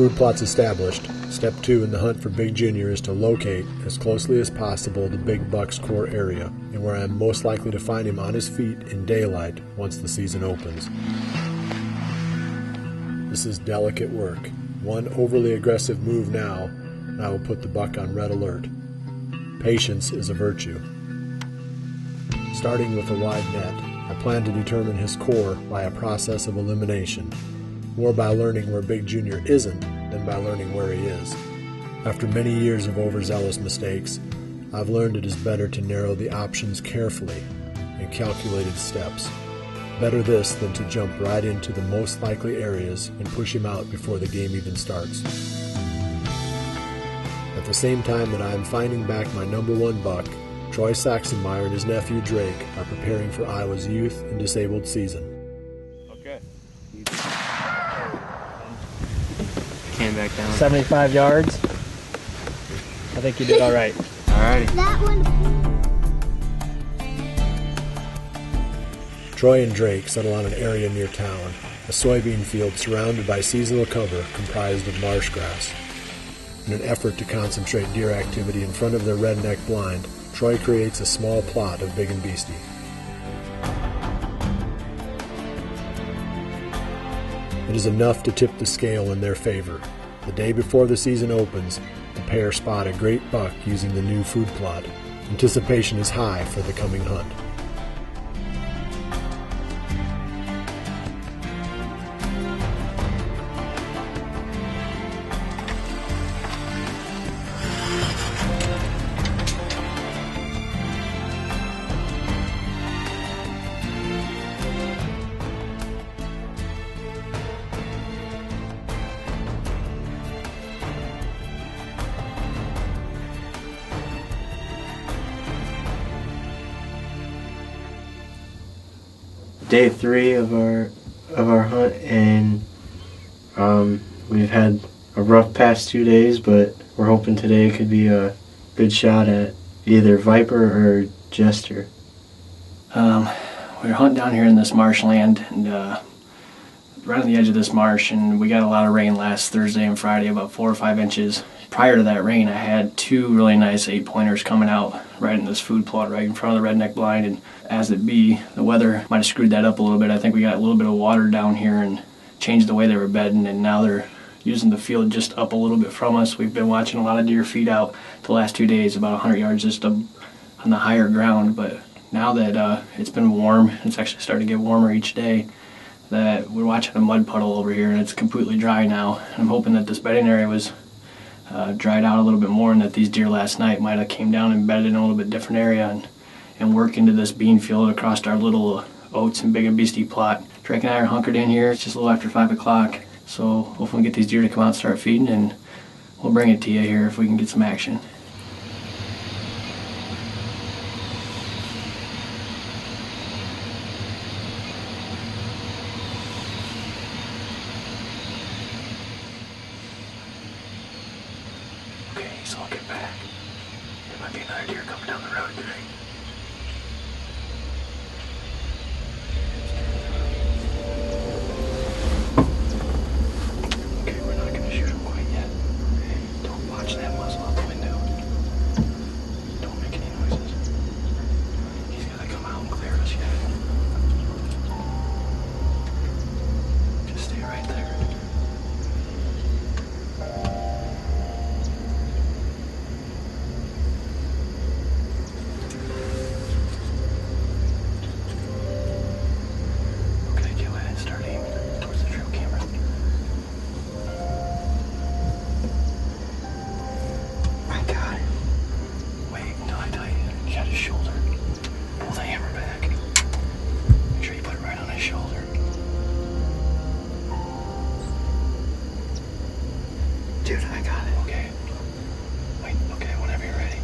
food plot's established, step 2 in the hunt for Big Junior is to locate, as closely as possible, the big buck's core area, and where I am most likely to find him on his feet in daylight once the season opens. This is delicate work. One overly aggressive move now, and I will put the buck on red alert. Patience is a virtue. Starting with a wide net, I plan to determine his core by a process of elimination, more by learning where Big Junior isn't than by learning where he is. After many years of overzealous mistakes, I've learned it is better to narrow the options carefully in calculated steps. Better this than to jump right into the most likely areas and push him out before the game even starts. At the same time that I am finding back my number 1 buck, Troy Saxenmeyer and his nephew Drake are preparing for Iowa's youth and disabled season. Okay. Came back down. 75 yards. I think you did all right. Alrighty. That one. Troy and Drake settle on an area near town, a soybean field surrounded by seasonal cover comprised of marsh grass. In an effort to concentrate deer activity in front of their redneck blind, Troy creates a small plot of big and beastie. It is enough to tip the scale in their favor. The day before the season opens, the pair spot a great buck using the new food plot. Anticipation is high for the coming hunt. Day 3 of our hunt, and we've had a rough past 2 days, but we're hoping today could be a good shot at either viper or jester. We're hunting down here in this marshland, and right on the edge of this marsh, and we got a lot of rain last Thursday and Friday, about 4 or 5 inches. Prior to that rain, I had 2 really nice 8-pointers coming out right in this food plot right in front of the redneck blind, and as it be, the weather might have screwed that up a little bit. I think we got a little bit of water down here and changed the way they were bedding, and now they're using the field just up a little bit from us. We've been watching a lot of deer feed out the last 2 days, about 100 yards just up on the higher ground, but now that it's been warm, it's actually starting to get warmer each day, that we're watching a mud puddle over here, and it's completely dry now. I'm hoping that this bedding area was dried out a little bit more, and that these deer last night might have came down and bedded in a little bit different area and work into this bean field across our little oats and big and beastie plot. Drake and I are hunkered in here. It's just a little after 5 o'clock, so hopefully we get these deer to come out and start feeding, and we'll bring it to you here if we can get some action. Okay, so I'll get back. There might be another deer coming down the road today. Okay, we're not going to shoot him quite yet. Don't watch that muzzle out the window. Don't make any noises. He's got to come out and clear us yet. Just stay right there. Dude, I got it. Okay. Wait, okay, whenever you're ready.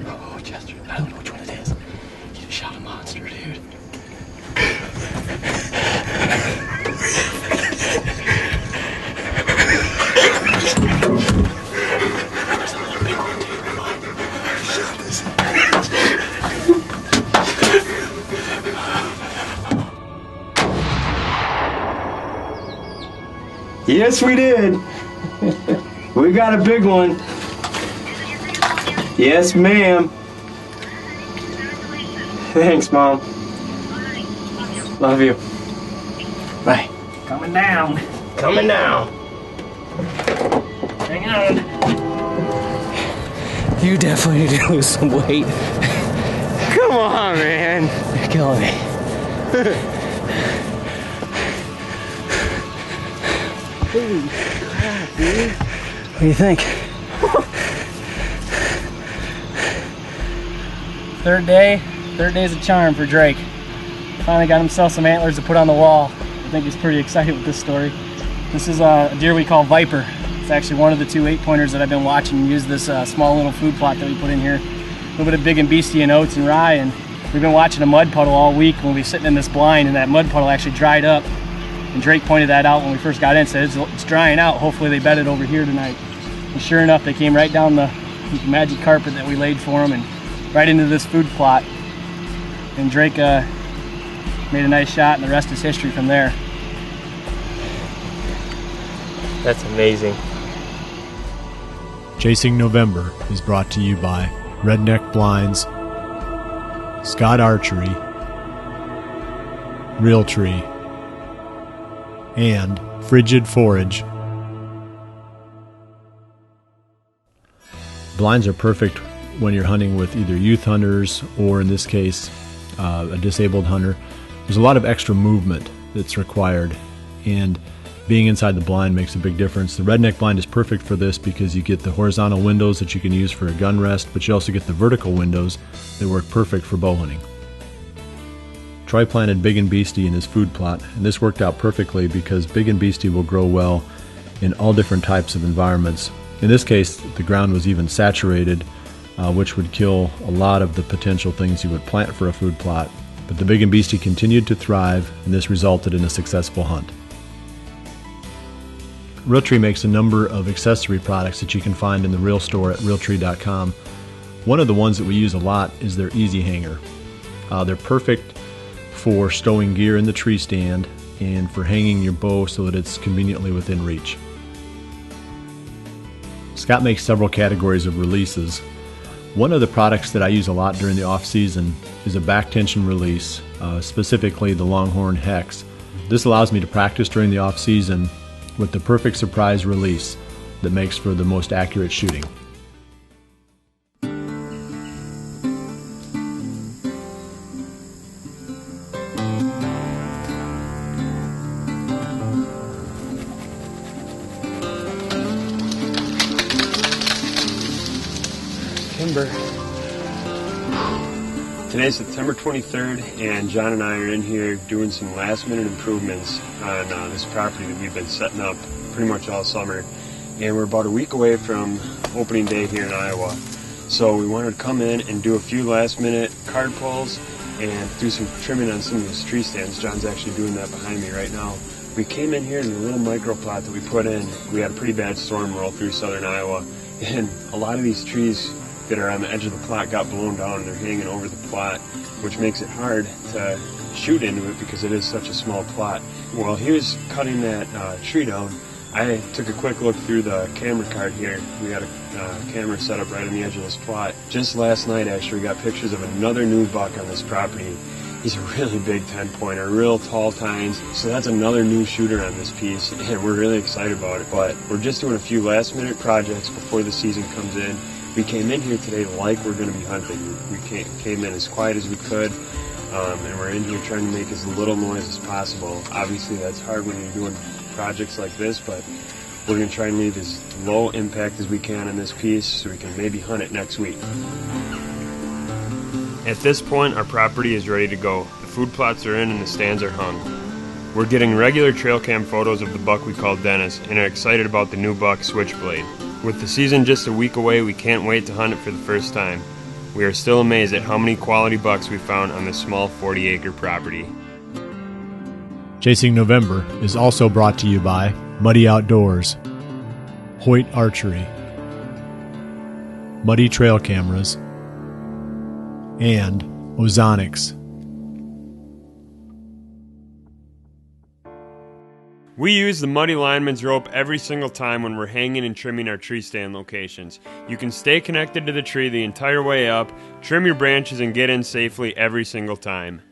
Oh, Chester, I don't know which one it is. You just shot a monster, dude. There's a little big one, too. Come on. Shot this. Yes, we did. We got a big one. Yes, ma'am. Thanks, Mom. Love you. Bye. Coming down. Coming now. Hang on. You definitely need to lose some weight. Come on, man. You're killing me. Holy crap, dude. What do you think? Third day's a charm for Drake. Finally got himself some antlers to put on the wall. I think he's pretty excited with this story. This is a deer we call Viper. It's actually one of the two 8-pointers that I've been watching use this small little food plot that we put in here. A little bit of big and beastie and oats and rye, and we've been watching a mud puddle all week when we were sitting in this blind, and that mud puddle actually dried up. And Drake pointed that out when we first got in, said it's drying out, hopefully they bedded over here tonight. And sure enough, they came right down the magic carpet that we laid for them and right into this food plot. And Drake made a nice shot, and the rest is history from there. That's amazing. Chasing November is brought to you by Redneck Blinds, Scott Archery, Realtree, and Frigid Forage. Blinds are perfect when you're hunting with either youth hunters or, in this case, a disabled hunter. There's a lot of extra movement that's required, and being inside the blind makes a big difference. The Redneck blind is perfect for this because you get the horizontal windows that you can use for a gun rest, but you also get the vertical windows that work perfect for bow hunting. Troy planted Big and Beastie in his food plot, and this worked out perfectly because Big and Beastie will grow well in all different types of environments. In this case, the ground was even saturated, which would kill a lot of the potential things you would plant for a food plot. But the Big and Beastie continued to thrive, and this resulted in a successful hunt. Realtree makes a number of accessory products that you can find in the Real store at realtree.com. One of the ones that we use a lot is their Easy Hanger. They're perfect for stowing gear in the tree stand and for hanging your bow so that it's conveniently within reach. Scott makes several categories of releases. One of the products that I use a lot during the off season is a back tension release, specifically the Longhorn Hex. This allows me to practice during the off season with the perfect surprise release that makes for the most accurate shooting. Timber. Today's September 23rd, and John and I are in here doing some last-minute improvements on this property that we've been setting up pretty much all summer. And we're about a week away from opening day here in Iowa. So we wanted to come in and do a few last-minute card pulls and do some trimming on some of those tree stands. John's actually doing that behind me right now. We came in here in the little micro plot that we put in. We had a pretty bad storm roll through southern Iowa, and a lot of these trees that are on the edge of the plot got blown down and they're hanging over the plot, which makes it hard to shoot into it because it is such a small plot. While he was cutting that tree down, I took a quick look through the camera card here. We had a camera set up right on the edge of this plot. Just last night, actually, we got pictures of another new buck on this property. He's a really big 10-pointer, real tall tines. So that's another new shooter on this piece, and we're really excited about it. But we're just doing a few last-minute projects before the season comes in. We came in here today like we're going to be hunting. We came in as quiet as we could, and we're in here trying to make as little noise as possible. Obviously, that's hard when you're doing projects like this, but we're going to try and leave as low impact as we can on this piece so we can maybe hunt it next week. At this point, our property is ready to go. The food plots are in and the stands are hung. We're getting regular trail cam photos of the buck we call Dennis and are excited about the new buck Switchblade. With the season just a week away, we can't wait to hunt it for the first time. We are still amazed at how many quality bucks we found on this small 40-acre property. Chasing November is also brought to you by Muddy Outdoors, Hoyt Archery, Muddy Trail Cameras, and Ozonics. We use the Muddy Lineman's rope every single time when we're hanging and trimming our tree stand locations. You can stay connected to the tree the entire way up, trim your branches, and get in safely every single time.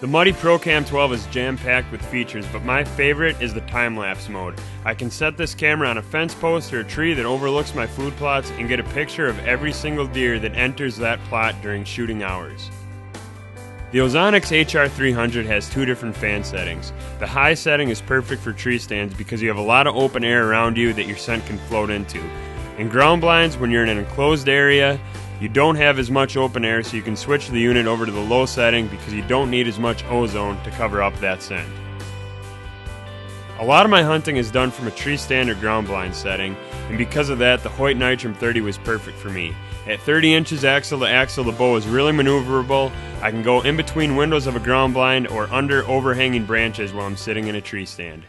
The Muddy ProCam 12 is jam-packed with features, but my favorite is the time-lapse mode. I can set this camera on a fence post or a tree that overlooks my food plots and get a picture of every single deer that enters that plot during shooting hours. The Ozonics HR300 has two different fan settings. The high setting is perfect for tree stands because you have a lot of open air around you that your scent can float into. In ground blinds, when you're in an enclosed area, you don't have as much open air, so you can switch the unit over to the low setting because you don't need as much ozone to cover up that scent. A lot of my hunting is done from a tree stand or ground blind setting, and because of that, the Hoyt Nitram 30 was perfect for me. At 30 inches axle to axle, the bow is really maneuverable. I can go in between windows of a ground blind or under overhanging branches while I'm sitting in a tree stand.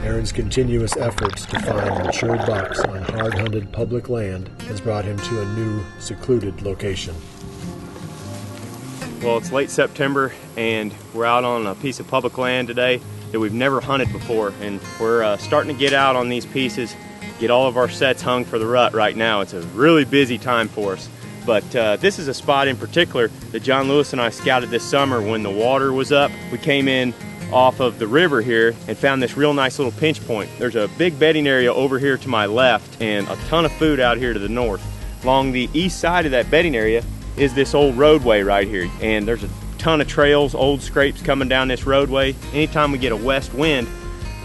Aaron's continuous efforts to find mature bucks on hard-hunted public land has brought him to a new, secluded location. Well, it's late September and we're out on a piece of public land today that we've never hunted before, and we're starting to get out on these pieces, get all of our sets hung for the rut right now. It's a really busy time for us, but this is a spot in particular that John Lewis and I scouted this summer when the water was up. We came in off of the river here and found this real nice little pinch point. There's a big bedding area over here to my left and a ton of food out here to the north. Along the east side of that bedding area is this old roadway right here, and there's a ton of trails, old scrapes coming down this roadway. Anytime we get a west wind,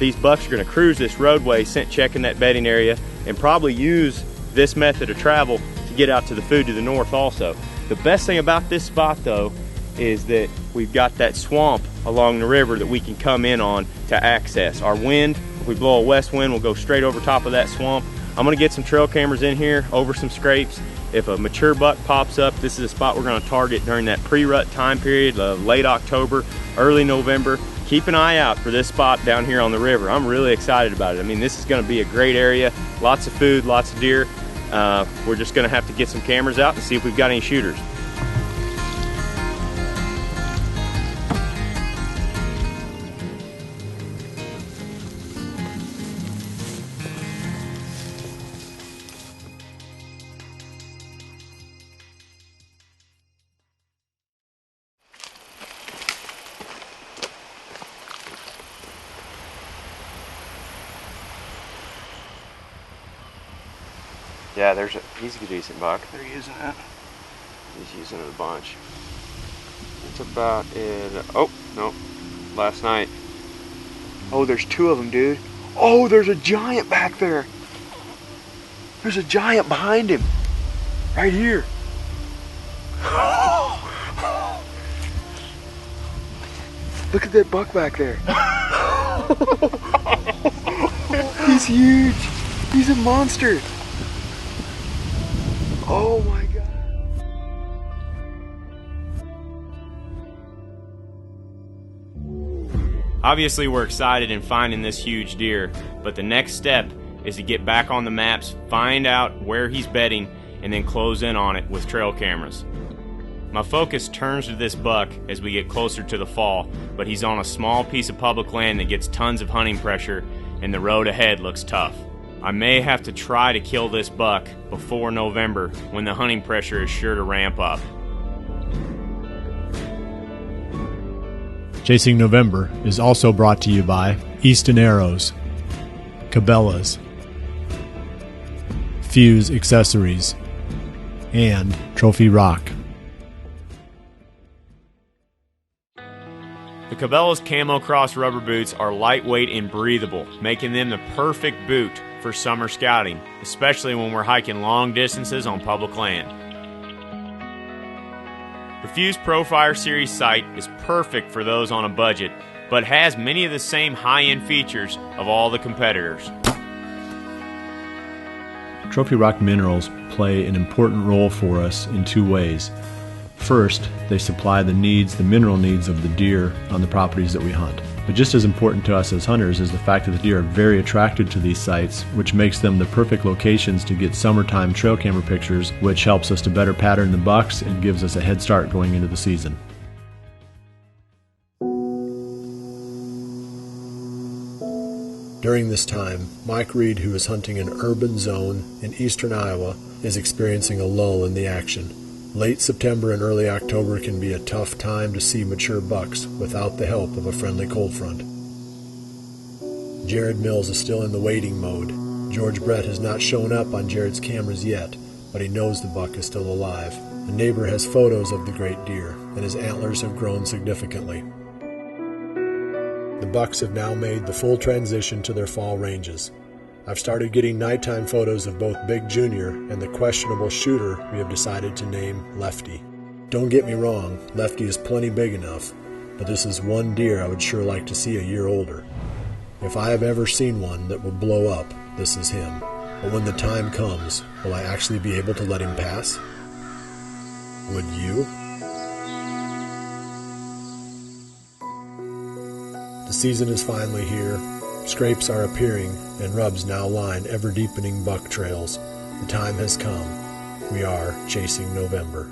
these bucks are going to cruise this roadway, scent checking that bedding area, and probably use this method of travel to get out to the food to the north also. The best thing about this spot though is that we've got that swamp along the river that we can come in on to access. Our wind, if we blow a west wind, will go straight over top of that swamp. I'm going to get some trail cameras in here over some scrapes. If a mature buck pops up, this is a spot we're going to target during that pre-rut time period, late October, early November. Keep an eye out for this spot down here on the river. I'm really excited about it. I mean, this is going to be a great area, lots of food, lots of deer. We're just going to have to get some cameras out and see if we've got any shooters. Yeah, he's a decent buck. They're using it. He's using it a bunch. It's about oh, no, last night. Oh, there's two of them, dude. Oh, there's a giant back there. There's a giant behind him. Right here. Look at that buck back there. He's huge. He's a monster. Oh my God. Obviously we're excited in finding this huge deer, but the next step is to get back on the maps, find out where he's bedding, and then close in on it with trail cameras. My focus turns to this buck as we get closer to the fall, but he's on a small piece of public land that gets tons of hunting pressure, and the road ahead looks tough. I may have to try to kill this buck before November when the hunting pressure is sure to ramp up. Chasing November is also brought to you by Easton Arrows, Cabela's, Fuse Accessories, and Trophy Rock. The Cabela's Camo Cross rubber boots are lightweight and breathable, making them the perfect boot for summer scouting, especially when we're hiking long distances on public land. The Fuse Profire Series sight is perfect for those on a budget, but has many of the same high-end features of all the competitors. Trophy Rock minerals play an important role for us in two ways. First, they supply the mineral needs of the deer on the properties that we hunt. But just as important to us as hunters is the fact that the deer are very attracted to these sites, which makes them the perfect locations to get summertime trail camera pictures, which helps us to better pattern the bucks and gives us a head start going into the season. During this time, Mike Reed, who is hunting an urban zone in eastern Iowa, is experiencing a lull in the action. Late September and early October can be a tough time to see mature bucks without the help of a friendly cold front. Jared Mills is still in the waiting mode. George Brett has not shown up on Jared's cameras yet, but he knows the buck is still alive. A neighbor has photos of the great deer, and his antlers have grown significantly. The bucks have now made the full transition to their fall ranges. I've started getting nighttime photos of both Big Junior and the questionable shooter we have decided to name Lefty. Don't get me wrong, Lefty is plenty big enough, but this is one deer I would sure like to see a year older. If I have ever seen one that will blow up, this is him. But when the time comes, will I actually be able to let him pass? Would you? The season is finally here. Scrapes are appearing, and rubs now line ever-deepening buck trails. The time has come. We are chasing November.